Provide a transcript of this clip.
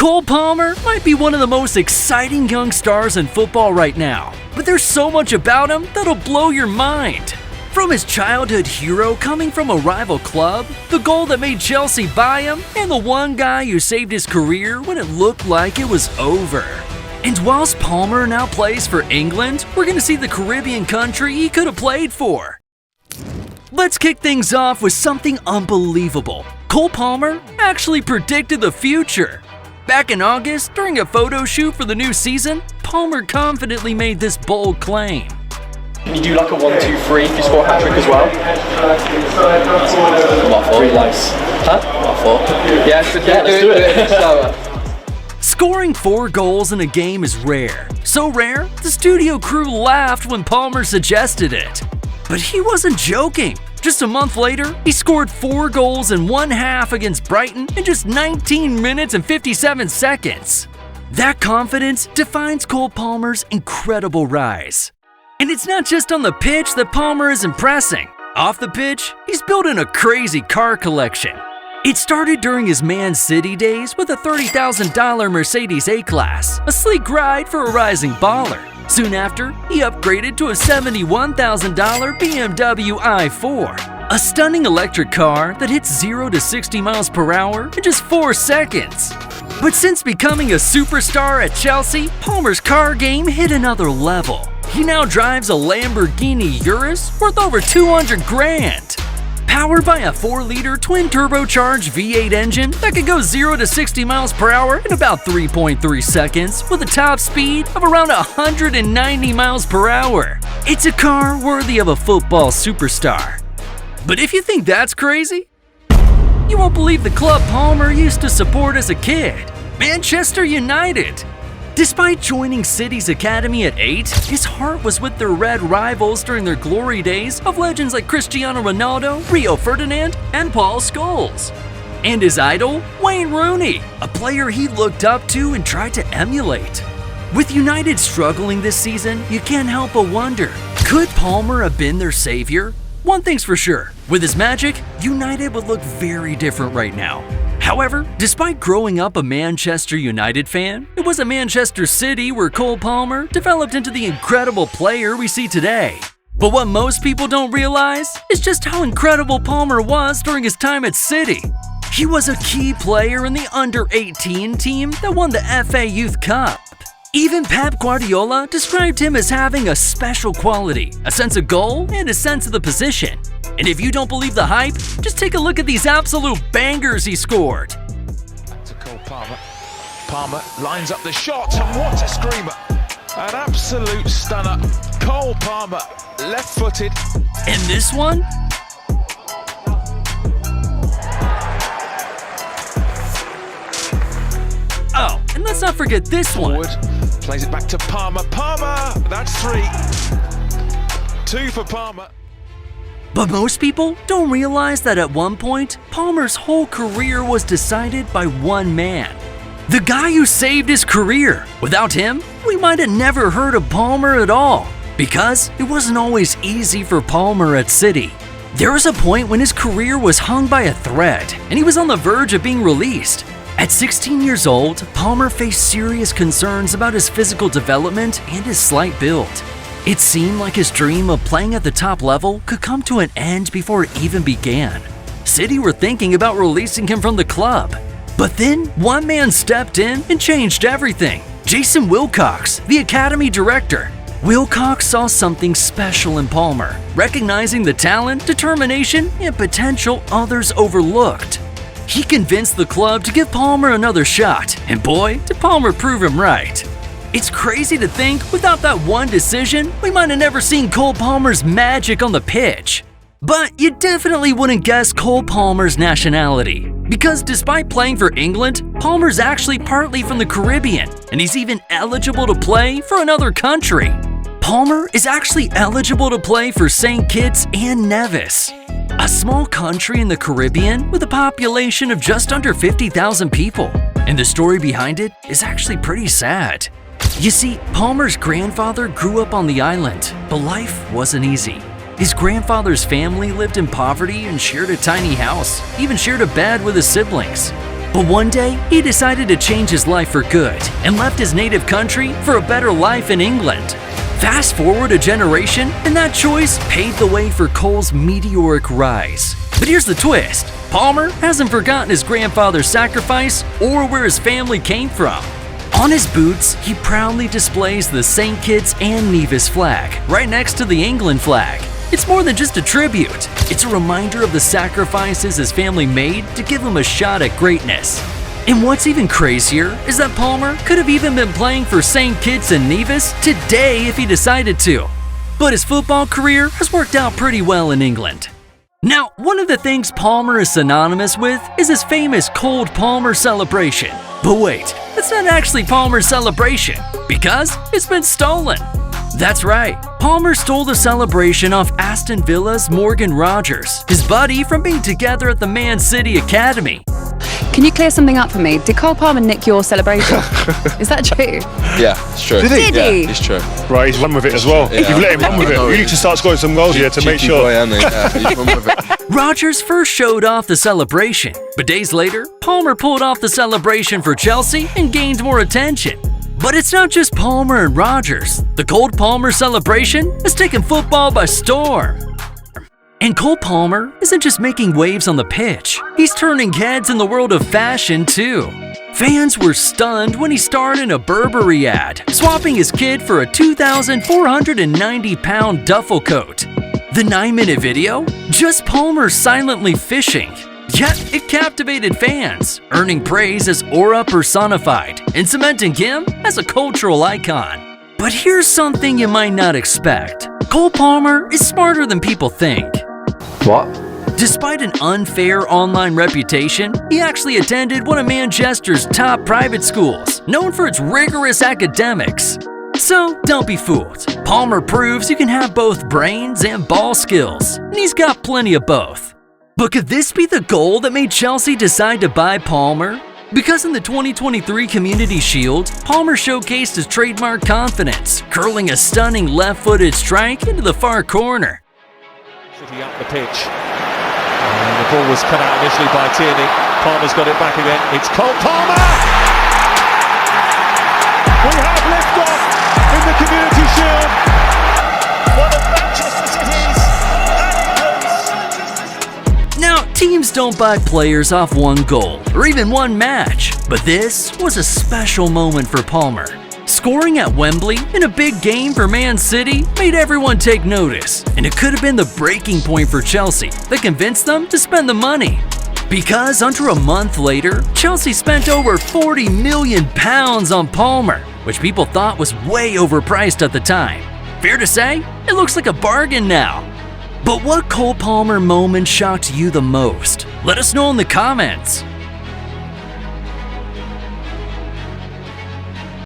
Cole Palmer might be one of the most exciting young stars in football right now, but there's so much about him that'll blow your mind. From his childhood hero coming from a rival club, the goal that made Chelsea buy him, and the one guy who saved his career when it looked like it was over. And whilst Palmer now plays for England, we're going to see the Caribbean country he could have played for. Let's kick things off with something unbelievable. Cole Palmer actually predicted the future. Back in August, during a photo shoot for the new season, Palmer confidently made this bold claim. Can you do like a 1-2-3 if you score a hat-trick as well? What for? Huh? What for? Yeah, let's do it. Slower. Scoring 4 goals in a game is rare. So rare, the studio crew laughed when Palmer suggested it. But he wasn't joking. Just a month later, he scored 4 goals in one half against Brighton in just 19 minutes and 57 seconds. That confidence defines Cole Palmer's incredible rise. And it's not just on the pitch that Palmer is impressing. Off the pitch, he's building a crazy car collection. It started during his Man City days with a $30,000 Mercedes A-Class, a sleek ride for a rising baller. Soon after, he upgraded to a $71,000 BMW i4, a stunning electric car that hits 0 to 60 miles per hour in just 4 seconds. But since becoming a superstar at Chelsea, Palmer's car game hit another level. He now drives a Lamborghini Urus worth over 200 grand. Powered by a 4-liter twin-turbocharged V8 engine that can go 0 to 60 miles per hour in about 3.3 seconds with a top speed of around 190 miles per hour. It's a car worthy of a football superstar. But if you think that's crazy, you won't believe the club Palmer used to support as a kid, Manchester United. Despite joining City's academy at 8, his heart was with their red rivals during their glory days of legends like Cristiano Ronaldo, Rio Ferdinand, and Paul Scholes. And his idol, Wayne Rooney, a player he looked up to and tried to emulate. With United struggling this season, you can't help but wonder, could Palmer have been their savior? One thing's for sure, with his magic, United would look very different right now. However, despite growing up a Manchester United fan, it was at Manchester City where Cole Palmer developed into the incredible player we see today. But what most people don't realize is just how incredible Palmer was during his time at City. He was a key player in the under-18 team that won the FA Youth Cup. Even Pep Guardiola described him as having a special quality, a sense of goal, and a sense of the position. And if you don't believe the hype, just take a look at these absolute bangers he scored. Back to Cole Palmer. Palmer lines up the shot, and what a screamer! An absolute stunner. Cole Palmer, left-footed. And this one? Oh, and let's not forget this one. Forward, plays it back to Palmer. Palmer, that's 3. 2 for Palmer. But most people don't realize that at one point, Palmer's whole career was decided by one man. The guy who saved his career. Without him, we might have never heard of Palmer at all, because it wasn't always easy for Palmer at City. There was a point when his career was hung by a thread, and he was on the verge of being released. At 16 years old, Palmer faced serious concerns about his physical development and his slight build. It seemed like his dream of playing at the top level could come to an end before it even began. City were thinking about releasing him from the club. But then, one man stepped in and changed everything. Jason Wilcox, the academy director. Wilcox saw something special in Palmer, recognizing the talent, determination, and potential others overlooked. He convinced the club to give Palmer another shot, and boy, did Palmer prove him right. It's crazy to think, without that one decision, we might have never seen Cole Palmer's magic on the pitch. But you definitely wouldn't guess Cole Palmer's nationality, because despite playing for England, Palmer's actually partly from the Caribbean, and he's even eligible to play for another country. Palmer is actually eligible to play for St. Kitts and Nevis, a small country in the Caribbean with a population of just under 50,000 people. And the story behind it is actually pretty sad. You see, Palmer's grandfather grew up on the island, but life wasn't easy. His grandfather's family lived in poverty and shared a tiny house, even shared a bed with his siblings. But one day, he decided to change his life for good and left his native country for a better life in England. Fast forward a generation, and that choice paved the way for Cole's meteoric rise. But here's the twist. Palmer hasn't forgotten his grandfather's sacrifice or where his family came from. On his boots, he proudly displays the St. Kitts and Nevis flag right next to the England flag. It's more than just a tribute. It's a reminder of the sacrifices his family made to give him a shot at greatness. And what's even crazier is that Palmer could have even been playing for St. Kitts and Nevis today if he decided to. But his football career has worked out pretty well in England. Now, one of the things Palmer is synonymous with is his famous Cold Palmer celebration. But wait, it's not actually Palmer's celebration because it's been stolen. That's right, Palmer stole the celebration off Aston Villa's Morgan Rogers, his buddy from being together at the Man City Academy. Can you clear something up for me? Did Cole Palmer nick your celebration? Is that true? Yeah, it's true. Did he? Yeah, it's true. Right, he's run with it as well. Yeah. You've let him run with it. You need to start scoring some goals here to make Cheeky sure. boy, isn't he? Yeah, he's run with it. Rogers first showed off the celebration, but days later, Palmer pulled off the celebration for Chelsea and gained more attention. But it's not just Palmer and Rogers. The Cold Palmer celebration has taken football by storm. And Cole Palmer isn't just making waves on the pitch, he's turning heads in the world of fashion too. Fans were stunned when he starred in a Burberry ad, swapping his kid for a 2,490-pound duffel coat. The 9-minute video? Just Palmer silently fishing. Yet it captivated fans, earning praise as aura personified and cementing him as a cultural icon. But here's something you might not expect. Cole Palmer is smarter than people think. What? Despite an unfair online reputation, he actually attended one of Manchester's top private schools, known for its rigorous academics. So don't be fooled. Palmer proves you can have both brains and ball skills, and he's got plenty of both. But could this be the goal that made Chelsea decide to buy Palmer? Because in the 2023 Community Shield, Palmer showcased his trademark confidence, curling a stunning left-footed strike into the far corner. City up the pitch. And the ball was cut out initially by Tierney. Palmer's got it back again. It's Cole Palmer! We have liftoff in the Community Shield. One of Manchester City's. Now, teams don't buy players off one goal or even one match, but this was a special moment for Palmer. Scoring at Wembley in a big game for Man City made everyone take notice, and it could have been the breaking point for Chelsea that convinced them to spend the money. Because under a month later, Chelsea spent over £40 million on Palmer, which people thought was way overpriced at the time. Fair to say, it looks like a bargain now. But what Cole Palmer moment shocked you the most? Let us know in the comments.